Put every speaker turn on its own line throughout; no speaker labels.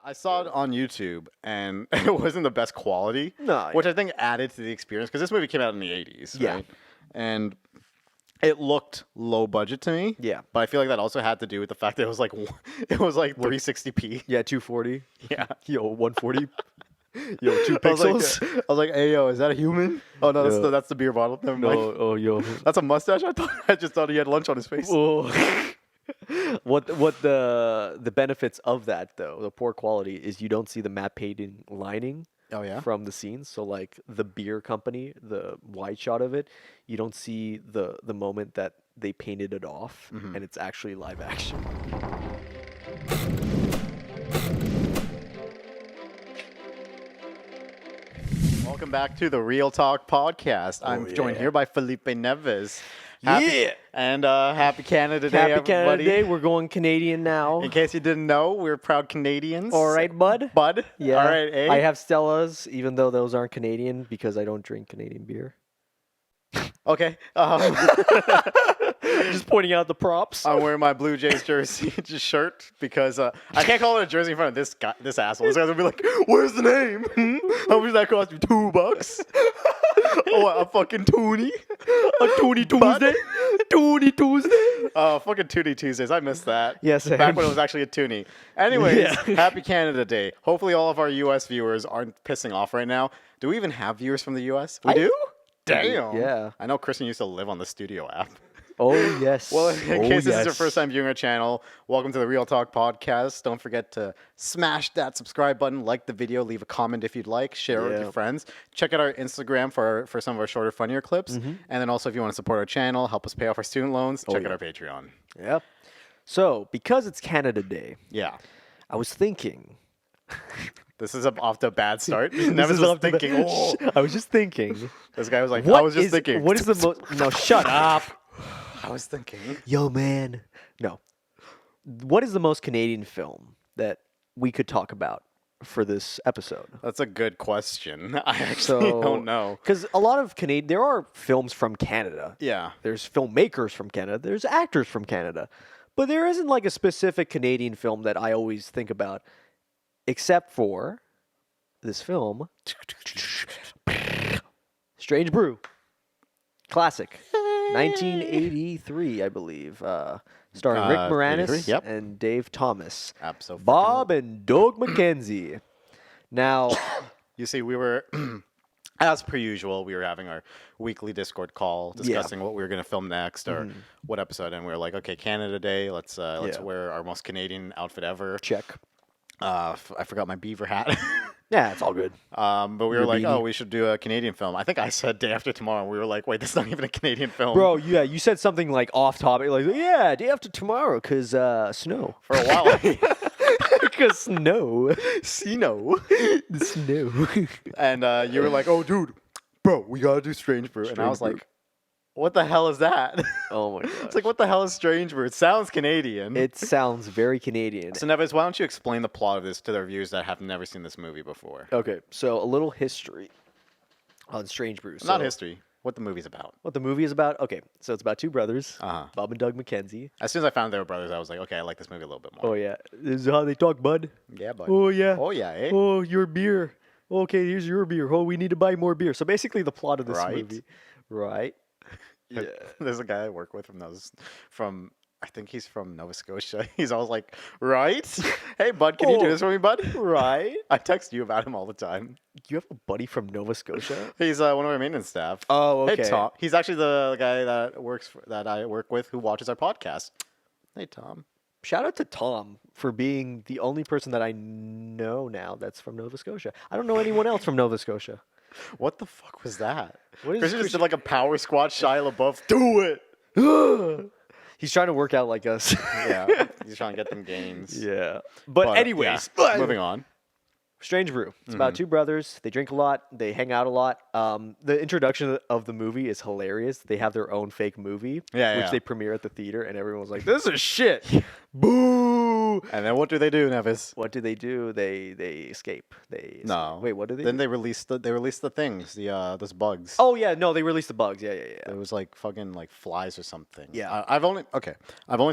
I saw it on YouTube, and it wasn't the best quality,
No,
which I think added to the experience because this movie came out in the 80s,
Yeah.
right? And it looked low budget to me.
Yeah.
But I feel like that also had to do with the fact that it was like 360p.
Yeah, 240.
Yeah.
Yo, 140. Yo, 2
I was
pixels.
like, I was like, hey, yo, is that a human? Oh, no,
Yeah.
that's the beer bottle. Never
No,
mind.
oh, yo.
That's a mustache? I just thought he had lunch on his face.
Oh. What the benefits of that though, the poor quality, is you don't see the matte painting lining
Oh, yeah?
from the scenes. So like the beer company, the wide shot of it, you don't see the moment that they painted it off and it's actually live action.
Welcome back to the Real Talk Podcast. I'm joined
yeah.
here by Felipe Neves. Happy Canada Day,
Happy
everybody.
Canada Day. We're going Canadian now.
In case you didn't know, we're proud Canadians.
All right, bud.
Bud?
Yeah.
All right, eh?
I have Stella's, even though those aren't Canadian because I don't drink Canadian beer.
Okay.
Just pointing out the props.
I'm wearing my Blue Jays jersey shirt because I can't call it a jersey in front of this guy, this asshole. This guy's gonna be like, "Where's the name? How much does that cost you? $2? Oh, a fucking toonie?
A Toonie Tuesday? Toonie Tuesday?
Fucking Toonie Tuesdays. I missed that.
Yes, I
back
am.
when it was actually a toonie. Anyways,
Yeah.
Happy Canada Day. Hopefully, all of our U.S. viewers aren't pissing off right now. Do we even have viewers from the U.S.? We do. Damn.
Yeah.
I know Kristen used to live on the studio app.
Oh, yes.
Well, in case this is your
yes.
first time viewing our channel, welcome to the Real Talk Podcast. Don't forget to smash that subscribe button, like the video, leave a comment if you'd like, share it with your friends. Check out our Instagram for some of our shorter, funnier clips. And then also, if you want to support our channel, help us pay off our student loans, check out our Patreon.
Yep. So, because it's Canada Day,
Yeah.
I was thinking.
This is off to a bad start. Never
is
was
off to
thinking. Oh.
I was just thinking.
This guy was like,
What
I was just
is-
thinking.
What is the most? No, shut up.
I was thinking.
Yo, man. No. What is the most Canadian film that we could talk about for this episode?
That's a good question. I actually don't know.
Because a lot of there are films from Canada.
Yeah.
There's filmmakers from Canada. There's actors from Canada. But there isn't like a specific Canadian film that I always think about, except for this film, Strange Brew. Classic. 1983, I believe. Starring Rick
83,
Moranis
yep.
and Dave Thomas.
Absolutely.
Bob and Doug McKenzie. Now,
You see, we were, as per usual, we were having our weekly Discord call discussing what we were going to film next or what episode, and we were like, okay, Canada Day, let's
Yeah.
wear our most Canadian outfit ever.
check.
I forgot my beaver hat.
Yeah, it's all good.
But we were
Your
like,
beanie.
oh, we should do a Canadian film. I think I said Day After Tomorrow, and we were like, wait, that's not even a Canadian film.
Bro, yeah, you said something like off topic, like, yeah, day after tomorrow, because snow.
For a while.
Because snow.
Sino.
The snow.
And you were like, oh, dude, bro, we got to do Strange Brew. And I
Strange
was
Brew.
like, what the hell is that?
Oh my god.
It's like, what the hell is Strange Brew? It sounds Canadian.
It sounds very Canadian.
So, Neves, why don't you explain the plot of this to their viewers that have never seen this movie before?
Okay, so a little history on Strange Brew.
Not
So,
history. What the movie's about.
What the movie is about? Okay, so it's about two brothers,
Uh-huh.
Bob and Doug McKenzie.
As soon as I found they were brothers, I was like, okay, I like this movie a little bit more.
Oh yeah, this is how they talk, bud.
Yeah, bud.
Oh yeah.
Oh, yeah, eh?
Oh, your beer. Okay, here's your beer. Oh, we need to buy more beer. So basically, the plot of this
Right.
movie, right? Yeah.
There's a guy I work with I think he's from Nova Scotia. He's always like, right? Hey, bud, can you do
Oh.
this for me, bud?
Right?
I text you about him all the time.
You have a buddy from Nova Scotia?
He's one of our maintenance staff.
Oh, okay.
Hey, Tom. He's actually the guy that I work with who watches our podcast. Hey, Tom.
Shout out to Tom for being the only person that I know now that's from Nova Scotia. I don't know anyone else from Nova Scotia.
What the fuck was that?
What is
Christian just did like a power squat, Shia LaBeouf. Do it.
He's trying to work out like us.
Yeah, he's trying to get them gains.
Yeah. But anyways,
yeah. Moving on.
Strange Brew. It's about two brothers. They drink a lot. They hang out a lot. The introduction of the movie is hilarious. They have their own fake movie,
Yeah,
which
yeah.
they premiere at the theater, and everyone's like, "This is shit." Boo!
And then what do they do, Nevis?
What do? They escape.
No.
Wait, what do they
Then
do?
they released the things, those bugs.
Oh yeah, no, they released the bugs. Yeah.
It was like fucking like flies or something.
Yeah.
I've only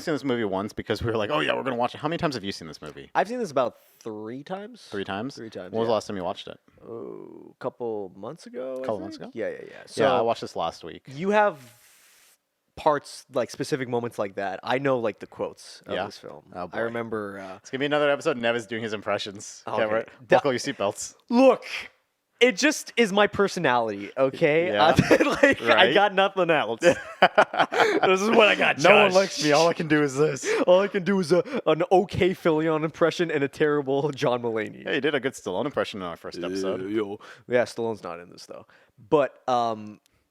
seen this movie once because we were like, oh yeah, we're gonna watch it. How many times have you seen this movie?
I've seen this about 3 times.
3 times.
3 times.
When was
yeah.
the last time you watched it?
Oh, a couple months ago.
Couple months ago?
Yeah. So
Yeah, I watched this last week.
you have parts like specific moments like that. I know like the quotes of
Yeah?
this film.
Oh, boy.
I remember.
It's gonna be another episode. Nevis doing his impressions.
Okay.
right? Buckle your seatbelts.
Look, it just is my personality, okay?
Yeah.
Like, I
Right?
got nothing else. This is what I got,
No one
Josh.
likes me. All I can do is this.
All I can do is an okay Filion impression and a terrible John Mulaney.
Yeah, you did a good Stallone impression in our first episode.
Yeah, Stallone's not in this, though. But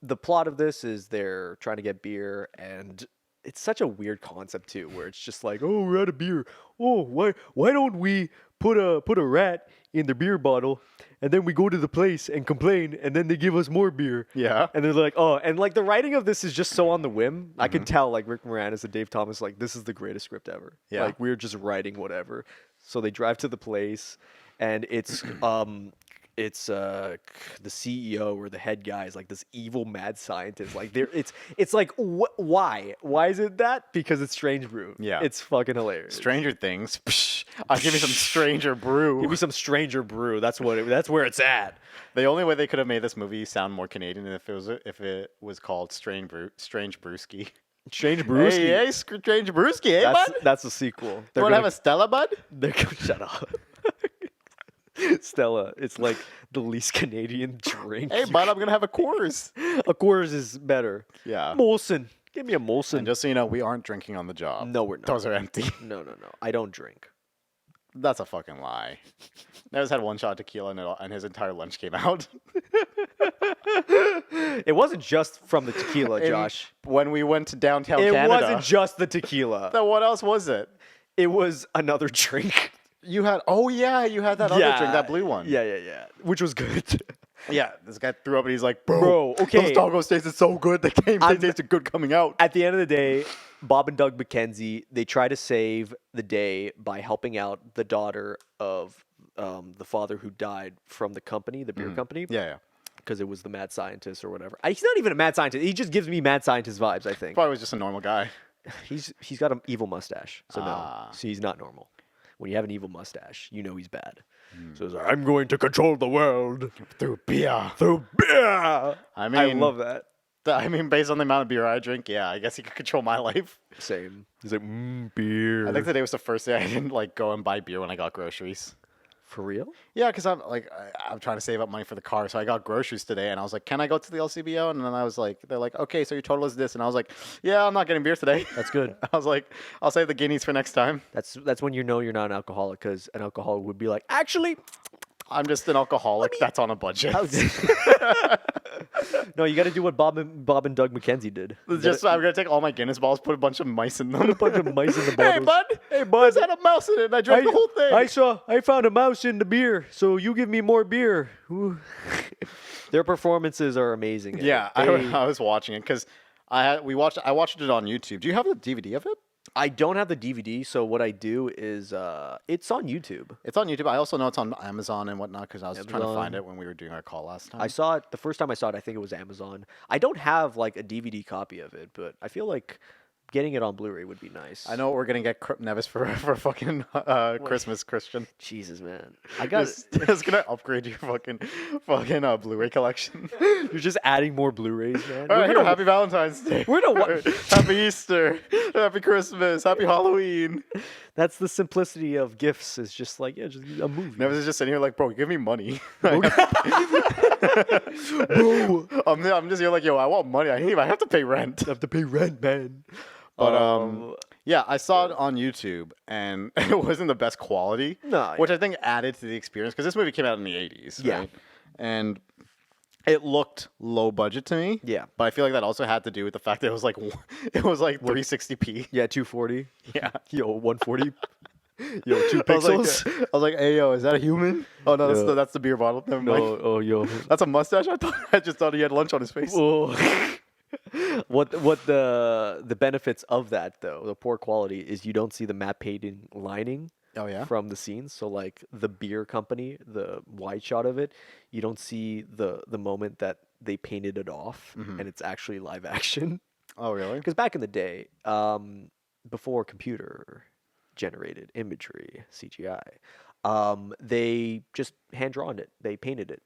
the plot of this is they're trying to get beer, and it's such a weird concept, too, where it's just like, oh, we're out of beer. Oh, why don't we put a rat in the beer bottle, and then we go to the place and complain, and then they give us more beer.
Yeah.
And they're like, oh, and like the writing of this is just so on the whim. I
Mm-hmm.
can tell like Rick Moranis and Dave Thomas, like, this is the greatest script ever.
Yeah.
Like we're just writing whatever. So they drive to the place, and it's the CEO or the head guy is like this evil mad scientist. Like it's like why is it that? Because it's Strange Brew.
Yeah.
It's fucking hilarious.
Stranger Things. Psh, I'll give you some Stranger Brew.
Give me some Stranger Brew. That's where it's at.
The only way they could have made this movie sound more Canadian if it was called Strange Brewski.
Strange Brew.
Hey, Strange Brewski, hey, bud?
That's a sequel.
You want to have a Stella, bud?
They're gonna shut up. Stella, it's like the least Canadian drink.
Hey, bud, I'm gonna have a Coors.
A Coors is better.
Yeah.
Molson. Give me a Molson.
And just so you know, we aren't drinking on the job.
No, we're not.
Those are empty.
No. I don't drink.
That's a fucking lie. Nevis had one shot of tequila and his entire lunch came out.
It wasn't just from the tequila, Josh.
When we went to downtown
It
Canada.
wasn't just the tequila.
Then what else was it?
It was another drink.
You had that other drink, that blue one.
Yeah. Which was good.
Yeah, this guy threw up and he's like,
Bro, okay.
those tacos tasted so good. They tasted good coming out.
At the end of the day, Bob and Doug McKenzie, they try to save the day by helping out the daughter of the father who died from the company, the beer company.
Yeah.
Because it was the mad scientist or whatever. He's not even a mad scientist. He just gives me mad scientist vibes, I think.
Probably was just a normal guy.
He's got an evil mustache. So no. So he's not normal. When you have an evil mustache, you know he's bad. So he's like, I'm going to control the world
Through beer.
through beer.
I mean,
I love that.
Based on the amount of beer I drink, yeah, I guess he could control my life.
Same. He's like, beer.
I think today was the first day I didn't go and buy beer when I got groceries.
For real?
Yeah, because I'm trying to save up money for the car, so I got groceries today, and I was like, "Can I go to the LCBO?" And then I was like, "They're like, okay, so your total is this," and I was like, "Yeah, I'm not getting beer today."
That's good.
I was like, "I'll save the guineas for next time."
That's when you know you're not an alcoholic, because an alcoholic would be like, actually,
I'm just an alcoholic that's on a budget.
no, you got to do what Bob and Doug McKenzie did.
I'm gonna take all my Guinness balls, put a bunch of mice in them.
A bunch of mice in the
Hey,
bottles.
bud!
Hey, bud!
There's had a mouse in it, and I drank the whole thing.
I found a mouse in the beer, so you give me more beer. Ooh. Their performances are amazing.
Yeah,
They-
I was watching it because I watched it on YouTube. Do you have the DVD of it?
I don't have the DVD, so what I do is it's on YouTube.
It's on YouTube. I also know it's on Amazon and whatnot because I was trying to
Amazon.
find it when we were doing our call last time.
I saw it the first time I saw it. I think it was Amazon. I don't have like a DVD copy of it, but I feel like getting it on Blu-ray would be nice.
I know what we're gonna get Nevis for fucking Christmas, Christian.
Jesus, man, I got.
Just gonna upgrade your fucking Blu-ray collection.
You're just adding more Blu-rays, man.
All right, here, happy Valentine's Day.
We're gonna
Happy Easter. Happy Christmas. Happy Halloween.
That's the simplicity of gifts. Is just like just a movie.
Nevis is just sitting here like, bro, give me money.
Bro.
I'm just here like, yo, I want money. I have to pay rent.
I have to pay rent, man.
But yeah, I saw it on YouTube, and it wasn't the best quality.
No,
which I think added to the experience because this movie came out in the 80s.
Yeah.
Right? And it looked low budget to me.
Yeah.
But I feel like that also had to do with the fact that it was like 360p.
Yeah, 240.
Yeah.
Yo, 140. Yo, 2
I was
pixels.
like, I was like, hey, yo, is that a human? Oh, no,
Yeah.
that's the beer bottle. Never mind.
No, oh, yo.
That's a mustache? I just thought he had lunch on his face.
Oh. What the benefits of that though, the poor quality, is you don't see the matte painting lining
Oh, yeah?
from the scenes. So like the beer company, the wide shot of it, you don't see the moment that they painted it off, and it's actually live action.
Oh, really?
Because back in the day, before computer generated imagery, CGI, they just hand drawn it. They painted it.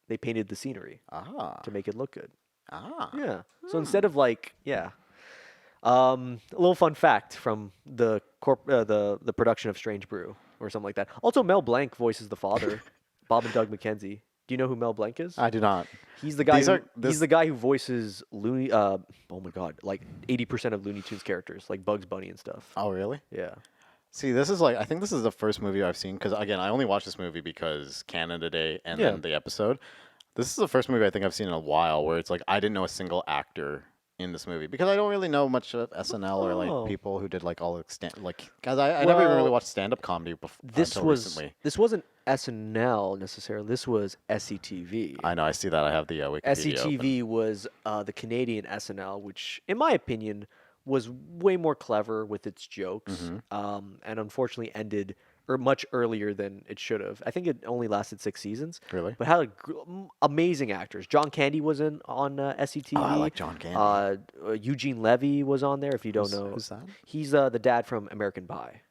They painted the scenery
Ah.
to make it look good.
Ah.
Yeah. So instead of like, yeah. A little fun fact from the production of Strange Brew or something like that. Also, Mel Blanc voices the father, Bob and Doug McKenzie. Do you know who Mel Blanc is?
I do not.
He's the guy.
These are- this-
He's the guy who voices Looney. Oh my God, like 80% of Looney Tunes characters, like Bugs Bunny and stuff.
Oh, really?
Yeah.
See, this is like, I think this is the first movie I've seen, because again, I only watched this movie because Canada Day and
Yeah.
then the episode. This is the first movie I think I've seen in a while where it's like I didn't know a single actor in this movie, because I don't really know much of SNL or
Oh.
like people who did like all the guys. I never even really
Well,
watched stand-up comedy before
This
until
was
recently.
this wasn't SNL necessarily. This was SCTV.
I know, I see that. I have the Wikipedia open.
SCTV was the Canadian SNL, which, in my opinion, was way more clever with its jokes,
Mm-hmm.
and unfortunately ended much earlier than it should have. I think it only lasted 6 seasons.
Really?
But had amazing actors. John Candy was on SCTV.
Oh, I like John Candy.
Eugene Levy was on there. If you don't know,
Who's that?
he's the dad from American Pie.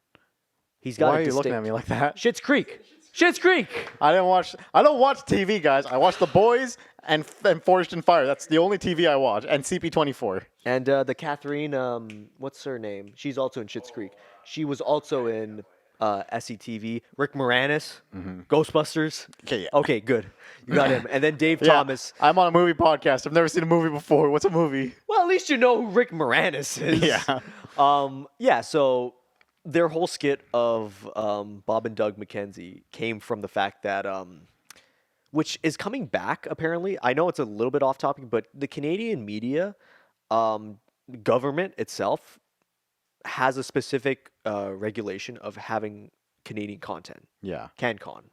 He's got.
Why
a
are you looking at
distinct-
me like that?
Schitt's Creek. Schitt's Creek.
I don't watch TV, guys. I watch The Boys and Forged in Fire. That's the only TV I watch, and CP24.
And the Catherine, what's her name? She's also in Schitt's Creek. She was also in SCTV. Rick Moranis, Ghostbusters.
Okay, yeah.
Okay, good. You got him. And then Dave
Yeah,
Thomas.
I'm on a movie podcast. I've never seen a movie before. What's a movie?
Well, at least you know who Rick Moranis is.
Yeah.
Yeah, so their whole skit of Bob and Doug McKenzie came from the fact that, which is coming back apparently. I know it's a little bit off topic, but the Canadian media government itself has a specific regulation of having Canadian content.
Yeah.
CanCon.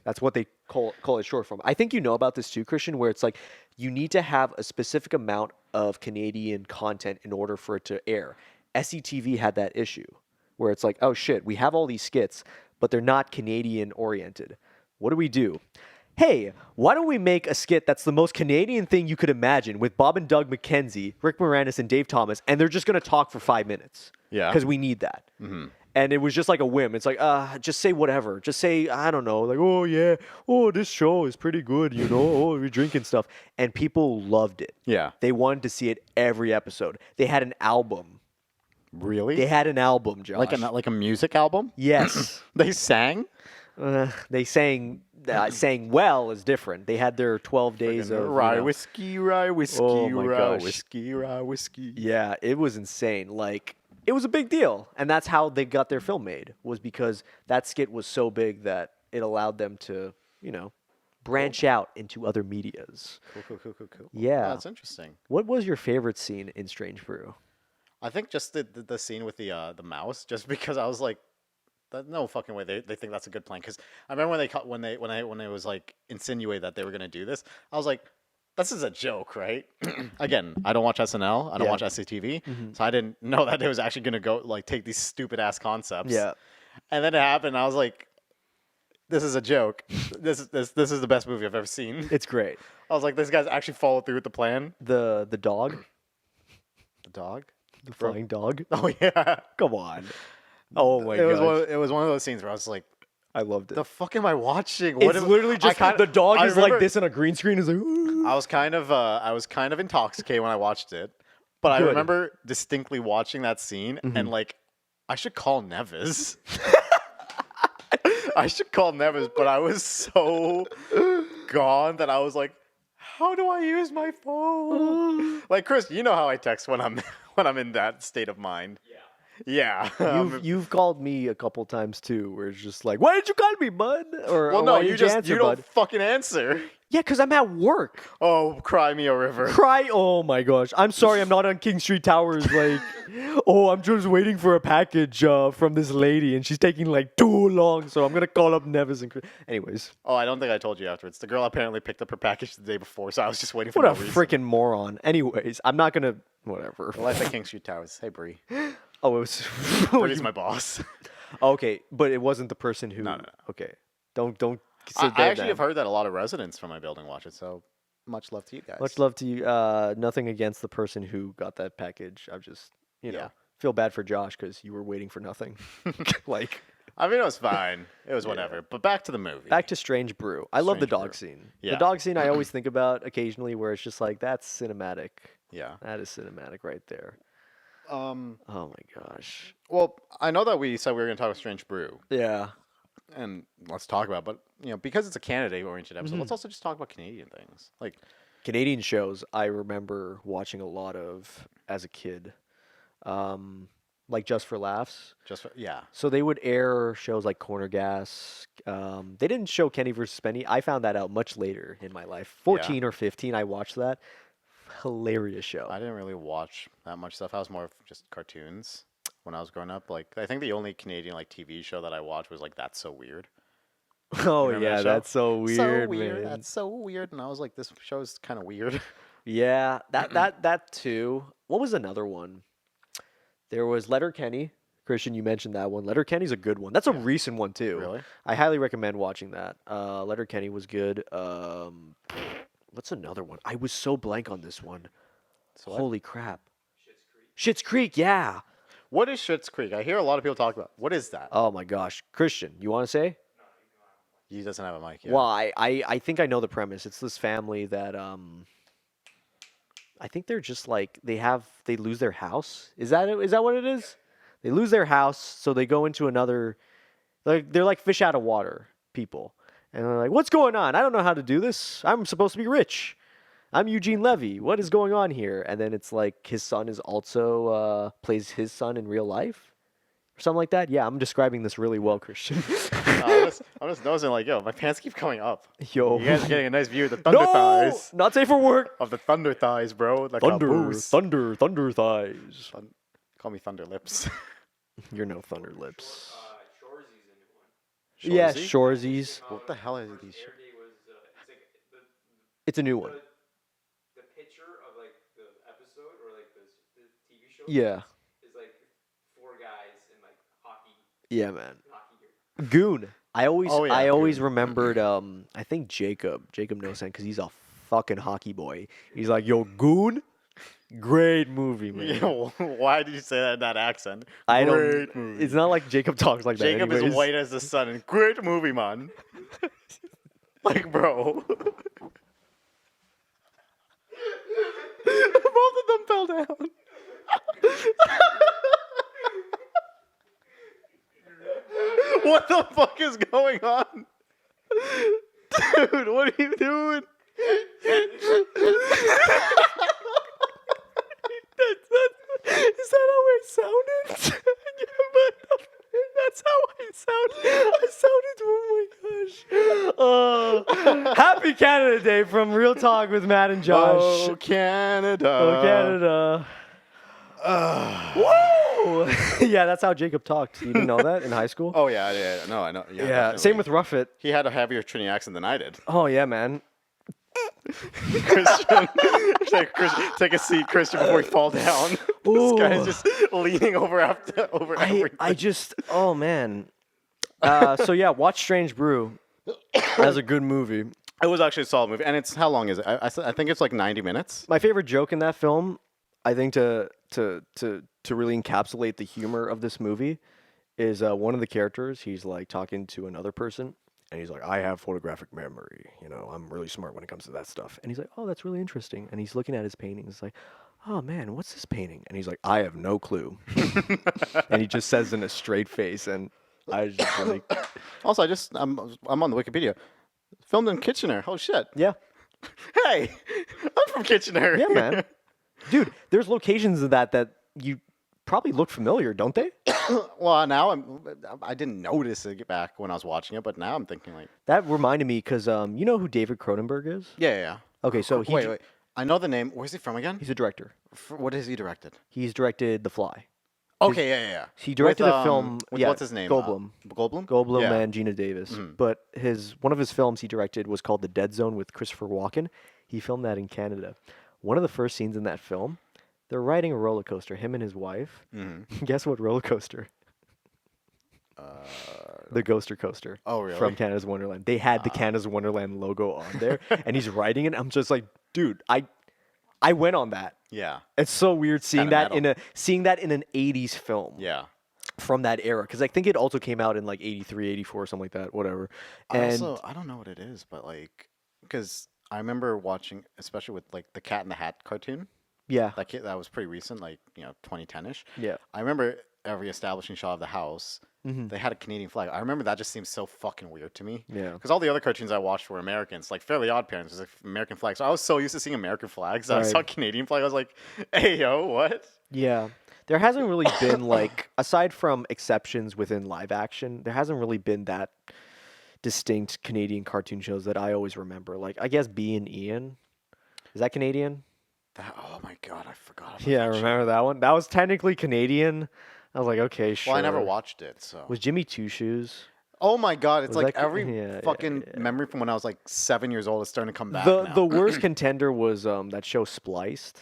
That's what they call it short from. I think you know about this too, Christian, where it's like you need to have a specific amount of Canadian content in order for it to air. SCTV had that issue where it's like, oh shit, we have all these skits, but they're not Canadian oriented. What do? Hey, why don't we make a skit that's the most Canadian thing you could imagine with Bob and Doug McKenzie, Rick Moranis, and Dave Thomas, and they're just going to talk for 5 minutes.
Yeah.
Because we need that. And it was just like a whim. It's like, just say whatever. Just say, I don't know, like, oh, yeah, oh, this show is pretty good, you know, oh, we're drinking stuff. And people loved it.
Yeah.
They wanted to see it every episode. They had an album.
Really?
They had an album, Josh.
like a music album?
Yes.
They sang?
They sang well is different. They had their 12 days of
Rye whiskey, rye whiskey,
Oh my
rye
gosh.
whiskey, rye whiskey.
Yeah, it was insane. Like, it was a big deal. And that's how they got their film made, was because that skit was so big that it allowed them to, branch out into other medias.
Cool.
Yeah.
Oh, that's interesting.
What was your favorite scene in Strange Brew?
I think just the scene with the mouse, just because I was like, no fucking way they think that's a good plan. Because I remember when it was like insinuated that they were gonna do this, I was like, this is a joke, right? Again, I don't watch SNL, I don't
Yeah.
watch SCTV, so I didn't know that it was actually gonna go like take these stupid ass concepts.
Yeah.
And then it happened. I was like, this is a joke. This is the best movie I've ever seen.
It's great.
I was like, this guy's actually followed through with the plan.
The dog,
The dog.
the flying dog.
Oh yeah.
Come on. Oh my
it was
god.
it was one of those scenes where I was like,
I loved it.
the fuck am I watching?
It's literally just the dog is like this on a green screen. Is like, "Ooh."
I was kind of intoxicated when I watched it, but I
Good.
remember distinctly watching that scene and like, I should call Neves. I should call Neves, but I was so gone that I was like, how do I use my phone? Like, Chris, you know how I text when I'm in that state of mind. Yeah.
You've called me a couple times too, where it's just like, why did you call me, bud? Or
well,
"Oh,
no,
why
you
did
just
answer,
you don't
bud?"
fucking answer.
Yeah, because I'm at work.
Oh, cry me a river.
Cry! Oh my gosh! I'm sorry, I'm not on King Street Towers. Like, oh, I'm just waiting for a package from this lady, and she's taking like too long. So I'm gonna call up Nevis and. Anyways,
Oh, I don't think I told you afterwards. The girl apparently picked up her package the day before, so I was just waiting for
what
no
a
reason.
freaking moron. Anyways, I'm not gonna. Whatever.
The life at King Street Towers. Hey, Bree.
Oh, it was.
Bree's my boss.
Okay, but it wasn't the person who.
No.
Okay, don't.
I actually have heard that a lot of residents from my building watch it. So much love to you guys.
Much love to you. Nothing against the person who got that package. I'm just,
Yeah.
feel bad for Josh because you were waiting for nothing. Like,
I mean, it was fine. It was whatever. But back to the movie.
back to Strange Brew. I love the
Strange
dog
Brew.
scene.
Yeah.
The dog scene I always think about occasionally, where it's just like that's cinematic.
Yeah.
That is cinematic right there. Oh my gosh.
Well, I know that we said we were going to talk about Strange Brew,
Yeah.
and let's talk about. But because it's a Canada-oriented episode, let's also just talk about Canadian things. Like,
Canadian shows I remember watching a lot of as a kid. Like Just for Laughs.
yeah.
So they would air shows like Corner Gas. They didn't show Kenny versus Penny. I found that out much later in my life. 14 or 15, I watched that. Hilarious show.
I didn't really watch that much stuff. I was more of just cartoons when I was growing up. Like, I think the only Canadian TV show that I watched was like That's So Weird.
Oh
Remember that
yeah,
show?
that's so weird,
So weird.
man.
That's so weird. And I was like, this show's kind of weird.
Yeah, that too. What was another one? There was Letterkenny. Christian, you mentioned that one. Letterkenny's a good one. That's a recent one too.
Really?
I highly recommend watching that. Letterkenny was good. What's another one? I was so blank on this one.
So what?
Holy crap. Schitt's Creek, yeah.
What is Schitt's Creek? I hear a lot of people talk about. What is that?
Oh my gosh. Christian, you want to say?
He doesn't have a mic. Yeah.
Well, I think I know the premise. It's this family that I think they're just like they lose their house. Is that what it is? They lose their house, so they go into another. They're like fish out of water people, and they're like, "What's going on? I don't know how to do this. I'm supposed to be rich. I'm Eugene Levy. What is going on here?" And then it's like his son is also plays his son in real life, or something like that. Yeah, I'm describing this really well, Christian.
I'm just noticing, yo, my pants keep coming up.
Yo,
You guys are getting a nice view of the thunder
no,
thighs.
not safe for work.
Of the thunder thighs, bro. Like a boost.
Thunder thighs.
Call me Thunder Lips.
You're no Thunder Lips.
Shorzy's a new one.
Yeah,
Shorzy?
Shorzy's.
What the hell are these?
Their day was it's like
It's a new one.
the picture of like the episode or like the TV show.
Yeah.
Is like 4 guys in like hockey
Yeah, man.
gear.
Goon. I always
Oh, yeah,
I always
Goon.
remembered I think Jacob knows him because he's a fucking hockey boy. He's like, yo, Goon? Great movie, man.
Yo, why did you say that in that accent?
I
Great
don't
movie.
It's not like Jacob talks like that.
Jacob is
anyways.
white as the sun. And great movie, man. Like, bro. Both of them fell down. What the fuck is going on? Dude, what are you doing?
Is that how I sounded? Yeah, but that's how I sounded. I sounded, oh my gosh. Happy Canada Day from Real Talk with Matt and Josh.
Oh, Canada.
Oh, Canada. Whoa! Yeah, that's how Jacob talked. You didn't know that in high school?
Oh, yeah. No, I know. Yeah,
yeah,
definitely.
same with Rough It.
He had a heavier Trini accent than I did.
Oh, yeah, man.
Christian, take a seat, Christian, before we fall down. This guy's just leaning over everything.
I just, oh, man. So, yeah, watch Strange Brew. That's a good movie.
It was actually a solid movie, and it's how long is it? I think it's like 90 minutes.
My favorite joke in that film, I think to really encapsulate the humor of this movie, is one of the characters. He's like talking to another person, and he's like, "I have photographic memory. I'm really smart when it comes to that stuff." And he's like, "Oh, that's really interesting." And he's looking at his paintings. He's like, "Oh man, what's this painting?" And he's like, "I have no clue." And he just says in a straight face, and I just really,
Also, I'm on the Wikipedia. Filmed in Kitchener. Oh shit.
yeah,
Hey, I'm from Kitchener.
yeah, man, dude. There's locations of that you probably look familiar, don't they?
Well, now I didn't notice it back when I was watching it, but now I'm thinking like,
That reminded me because you know who David Cronenberg is?
yeah.
Okay, so he
Wait. I know the name. Where's he from again?
he's a director.
What has he directed?
He's directed The Fly.
Okay, yeah.
He directed
With,
a film.
with
Yeah,
what's his name?
Goldblum.
Goldblum. Yeah.
And Gina Davis. But one of his films he directed was called The Dead Zone with Christopher Walken. He filmed that in Canada. One of the first scenes in that film, they're riding a roller coaster, him and his wife. Guess what roller coaster? The Ghoster Coaster.
Oh, really?
From Canada's Wonderland. They had the Canada's Wonderland logo on there, and he's riding it. I'm just like, dude, I went on that.
Yeah.
It's so weird seeing
kinda
that seeing that in an 80s film.
Yeah.
From that era, because I think it also came out in like 83, 84, something like that, whatever. And
I don't know what it is, but like, because I remember watching, especially with like the Cat in the Hat cartoon.
yeah,
That was pretty recent, like 2010ish.
yeah.
I remember every establishing shot of the house.
Mm-hmm.
They had a Canadian flag. I remember that just seems so fucking weird to me.
Yeah.
Because all the other cartoons I watched were Americans, like Fairly Odd Parents was like American flags. So I was so used to seeing American flags. That I
Right.
saw Canadian flag. I was like, hey yo, what?
Yeah. There hasn't really been like, aside from exceptions within live action, there hasn't really been that distinct Canadian cartoon shows that I always remember. Like, I guess B and Ian. Is that Canadian?
Oh my god, I forgot. About
Yeah, I
that show.
remember that one. That was technically Canadian. I was like, okay, sure.
Well, I never watched it, so.
Was Jimmy Two Shoes?
Oh my god, it's
Was
like
that
every
yeah,
fucking memory from when I was like 7 years old is starting to come back.
The
now.
the worst contender was that show Spliced.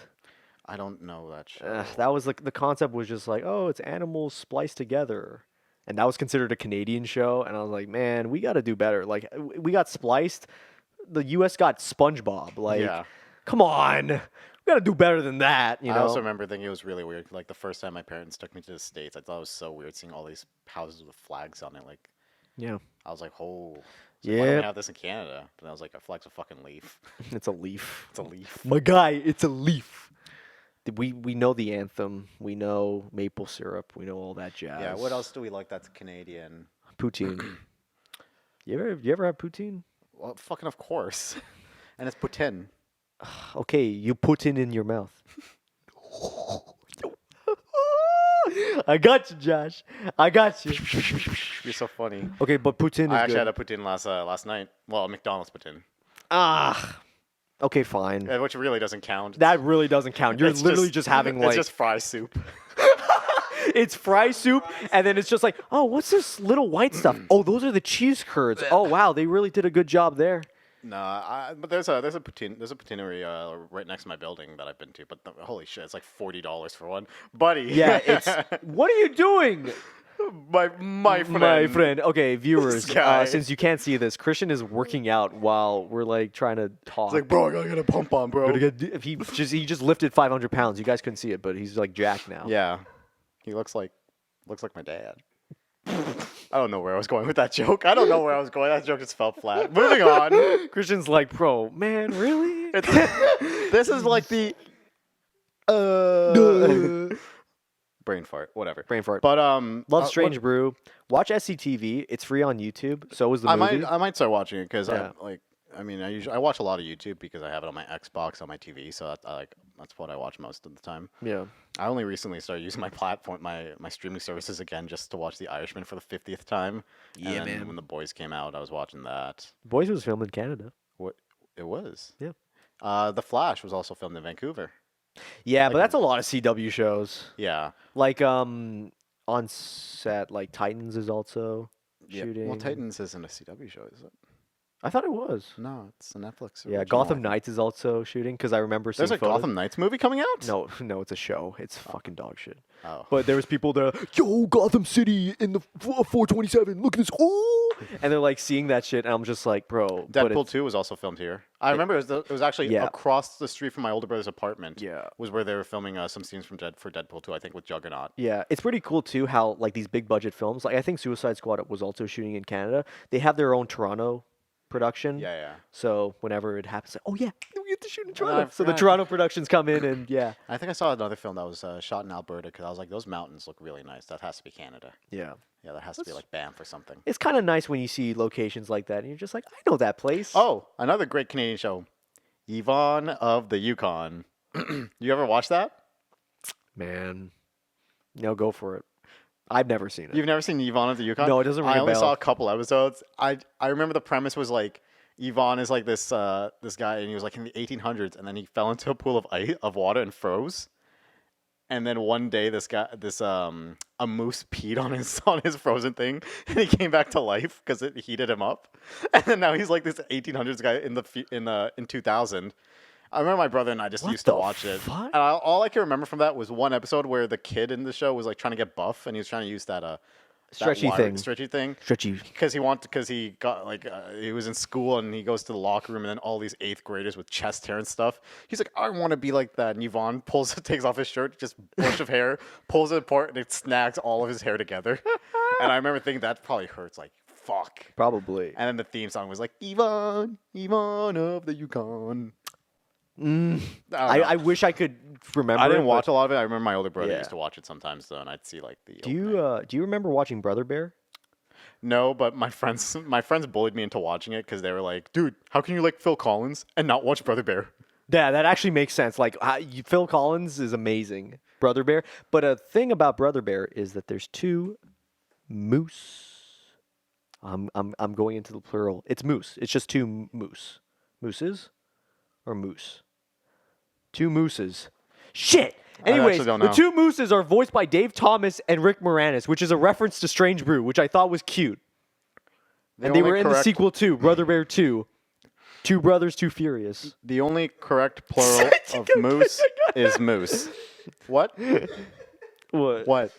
I don't know that show.
That was like the concept was just like, oh, it's animals spliced together, and that was considered a Canadian show. And I was like, man, we got to do better. Like we got Spliced, the U.S. got SpongeBob. Like,
Yeah.
come on, we got to do better than that. You
I
know?
also remember thinking it was really weird. Like the first time my parents took me to the States, I thought it was so weird seeing all these houses with flags on it. Like,
yeah,
I was like, oh, why don't we
yeah,
have this in Canada? But I was like, a flag's a fucking leaf.
it's a leaf.
It's a leaf.
My guy, it's a leaf. We know the anthem. We know maple syrup. We know all that jazz.
Yeah, what else do we like that's Canadian?
Poutine. you ever have poutine?
Well, fucking of course. And it's poutine.
Okay, you put it in your mouth. I got you, Josh. I got you.
You're so funny.
Okay, but poutine is
I actually
good.
had a poutine last night. Well, McDonald's poutine.
Okay, fine.
Which really doesn't count.
That really doesn't count. You're
It's
literally just having like
It's just fry soup.
it's fry soup, and then it's just like, oh, what's this little white stuff? Oh, those are the cheese curds. Oh, wow, they really did a good job there.
But there's a poutineery right next to my building that I've been to. But holy shit, it's like $40 for one, buddy.
Yeah, it's. What are you doing?
my friend.
My friend. Okay, viewers,
guy.
since you can't see this, Christian is working out while we're like trying to talk.
It's like, bro, I gotta get a pump on, bro.
He just lifted 500 pounds. You guys couldn't see it, but he's like jacked now.
Yeah, he looks like my dad. I don't know where I was going with that joke. I don't know where I was going. That joke just fell flat. Moving on.
Christian's like, bro, man, really?
This is like the brain fart, whatever.
Brain fart.
But
Love Strange Brew. Watch SCTV. It's free on YouTube. So is the
I
movie.
might start watching it because
Yeah.
I watch a lot of YouTube because I have it on my Xbox on my TV, so that's what I watch most of the time.
Yeah.
I only recently started using my platform, my streaming services again, just to watch The Irishman for the 50th time.
Yeah,
and then
man.
when The Boys came out, I was watching that.
Boys was filmed in Canada.
What it was?
Yeah.
The Flash was also filmed in Vancouver.
Yeah, but that's a lot of CW shows.
Yeah.
Like on set, like Titans is also shooting.
Well, Titans isn't a CW show, is it?
I thought it was.
No, it's a Netflix.
Yeah,
original,
Gotham
I think.
Knights is also shooting because I remember seeing
There's a
photos.
Gotham Knights movie coming out.
No, it's a show. It's fucking dog shit.
Oh.
But there was people that are, yo, Gotham City in the 427. Look at this. Oh, and they're like seeing that shit, and I'm just like, bro. but
Deadpool
it's-
2 was also filmed here. I remember it was actually
Yeah.
across the street from my older brother's apartment.
Yeah.
Was where they were filming some scenes for Deadpool 2, I think, with Juggernaut.
Yeah, it's pretty cool too how like these big budget films, like I think Suicide Squad was also shooting in Canada. They have their own Toronto production.
Yeah.
So whenever it happens, like, oh yeah, we get to shoot in
I
Toronto. So the
forgot.
Toronto productions come in and yeah.
I think I saw another film that was shot in Alberta because I was like, those mountains look really nice. That has to be Canada.
Yeah.
Yeah, that has to be like Banff or something.
It's kind of nice when you see locations like that and you're just like, I know that place.
Oh, another great Canadian show, Yvonne of the Yukon. You ever watch that?
Man. No, go for it. I've never seen it.
You've never seen Yvonne of the Yukon?
No, it doesn't ring
I
a
only
bell.
saw a couple episodes. I remember the premise was like Yvonne is like this guy, and he was like in the 1800s, and then he fell into a pool of water and froze. And then one day, a moose peed on his frozen thing, and he came back to life because it heated him up. And then now he's like this 1800s guy in 2000. I remember my brother and I just
What
used to
the
watch it.
fuck?
And all I can remember from that was one episode where the kid in the show was like trying to get buff, and he was trying to use that
Stretchy thing.
Stretchy thing.
Stretchy.
Because he got like he was in school and he goes to the locker room and then all these 8th graders with chest hair and stuff. He's like, I want to be like that. And Yvonne takes off his shirt, just bush of hair, pulls it apart, and it snags all of his hair together. And I remember thinking that probably hurts like fuck.
Probably.
And then the theme song was like Yvonne of the Yukon.
I wish I could remember.
I didn't
it,
watch
but
a lot of it. I remember my older brother
Yeah.
used to watch it sometimes, though, and I'd see like the.
Do you remember watching Brother Bear?
No, but my friends bullied me into watching it because they were like, "Dude, how can you like Phil Collins and not watch Brother Bear?"
Yeah, that actually makes sense. Like Phil Collins is amazing, Brother Bear. But a thing about Brother Bear is that there's 2 moose. I'm going into the plural. It's moose. It's just 2 moose. Mooses or moose? 2 mooses. Shit. Anyways,
actually don't
the
know.
2 mooses are voiced by Dave Thomas and Rick Moranis, which is a reference to Strange Brew, which I thought was cute. And they
only
were in the
correct-
sequel too, Brother Bear 2. 2 brothers, 2 furious.
The only correct plural of moose is moose. What?
What?
What?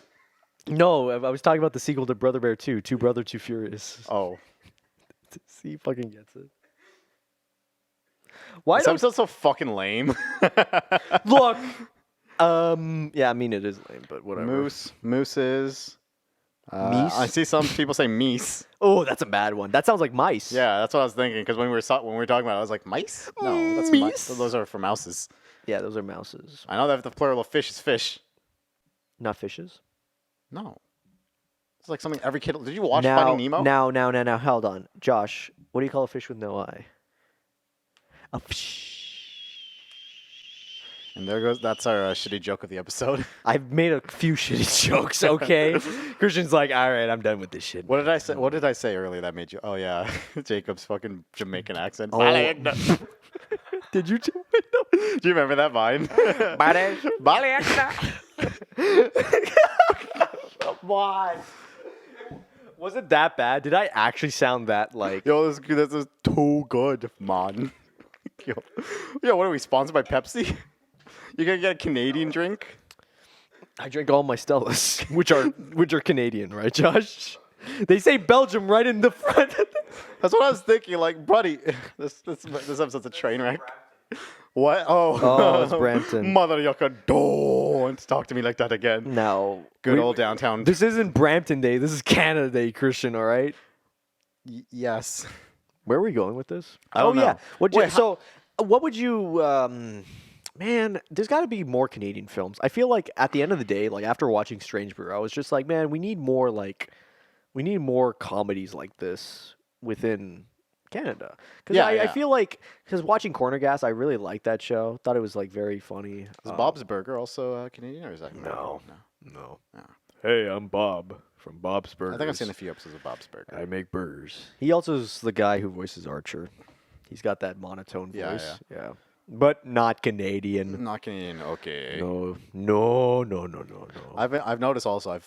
No, I was talking about the sequel to Brother Bear 2, 2 Brother, 2 Furious.
Oh,
See, he fucking gets it. Why
this
don't
episode's so fucking lame.
look? Yeah, I mean it is lame, but whatever.
Mooses.
Meese?
I see some people say meese.
Oh, that's a bad one. That sounds like mice.
Yeah, that's what I was thinking. Because when we were talking about it, I was like, mice? No, that's
Meese?
mice. Those are for mouses.
Yeah, those are mouses,
I know that the plural of fish is fish.
not fishes.
No. It's like something every kid. Did you watch Finding Nemo?
Now, hold on, Josh. What do you call a fish with no eye? A fish.
And there goes. That's our shitty joke of the episode.
I've made a few shitty jokes. Okay, Christian's like, all right, I'm done with this shit.
What did I say? What did I say earlier that made you? Oh yeah, Jacob's fucking Jamaican accent.
Oh. Did you?
Do you remember that vine?
Come on. Was it that bad? Did I actually sound that like?
Yo, this is too good, man. Yo, what are we sponsored by Pepsi? You gonna get a Canadian drink?
I drink all my Stellas, which are Canadian, right, Josh? They say Belgium right in the front.
That's what I was thinking. Like, buddy, this episode's a train wreck. What?
Oh, it's Brampton.
Mother yucca, don't talk to me like that again.
No,
Good old downtown.
This isn't Brampton Day. This is Canada Day, Christian. All right.
Yes.
Where are we going with this?
I don't know.
Yeah.
Wait,
So, what would you? Man, there's got to be more Canadian films. I feel like at the end of the day, like after watching Strange Brew, I was just like, man, we need more comedies like this within Canada. Because I feel like, because watching Corner Gas, I really liked that show. Thought it was like very funny.
Is Bob's Burger also Canadian or is that
No.
No.
Hey, I'm Bob from Bob's Burgers.
I think I've seen a few episodes of Bob's Burger.
I make burgers. He also is the guy who voices Archer. He's got that monotone voice. Yeah. But not Canadian.
Not Canadian. Okay.
No.
I've noticed also.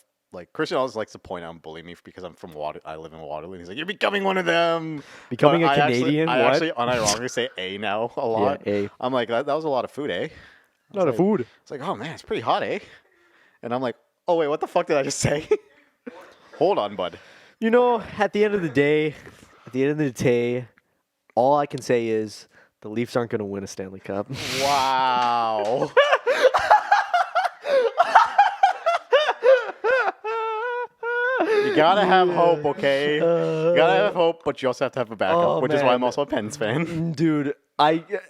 Christian always likes to point out and bully me because I'm from I live in Waterloo. And he's like, "You're becoming one of them."
Becoming
But
a Canadian?
I
What?
actually unironically say "a" now a lot.
Yeah, A.
I'm like, that was a lot of food, eh?
Not a food.
It's like, oh man, it's pretty hot, eh? And I'm like, oh wait, what the fuck did I just say? Hold on, bud.
You know, at the end of the day, all I can say is the Leafs aren't going to win a Stanley Cup.
Wow. You gotta have hope, okay? You gotta have hope, but you also have to have a backup, which is why
man.
I'm also a Pens fan.
Dude,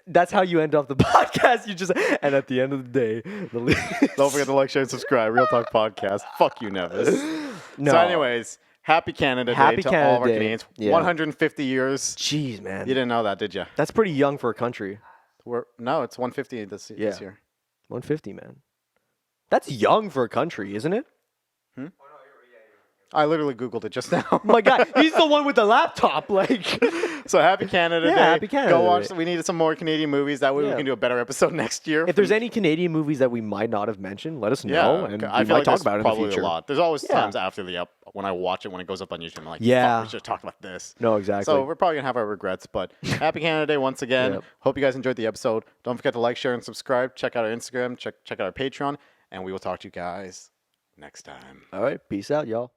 that's how you end off the podcast. You just, and at the end of the day, the Leafs.
Don't forget to like, share, and subscribe. Real Talk Podcast. Fuck you, Nevis.
No.
So anyways, happy Canada
Happy
Day to
Canada
all of our
Day.
Canadians.
Yeah.
150 years.
Jeez, man.
You didn't know that, did you?
That's pretty young for a country.
No, it's 150 this
Yeah.
year.
150, man. That's young for a country, isn't it?
I literally Googled it just now.
Oh my God, he's the one with the laptop. Like,
So happy Canada
Yeah,
Day.
happy Canada
Go watch.
Day.
We needed some more Canadian movies. That way we
Yeah.
can do a better episode next year.
if there's any Canadian movies that we might not have mentioned, let us know, and
I
we
feel
might
like
talk
there's
about it in the
probably
future.
a lot. There's always
Yeah.
times after when I watch it when it goes up on YouTube. I'm like,
Yeah.
fuck, we should have talked about this.
No, exactly.
So we're probably gonna have our regrets, but happy Canada Day once again.
Yep.
Hope you guys enjoyed the episode. Don't forget to like, share, and subscribe. Check out our Instagram. Check out our Patreon, and we will talk to you guys next time.
All right, peace out, y'all.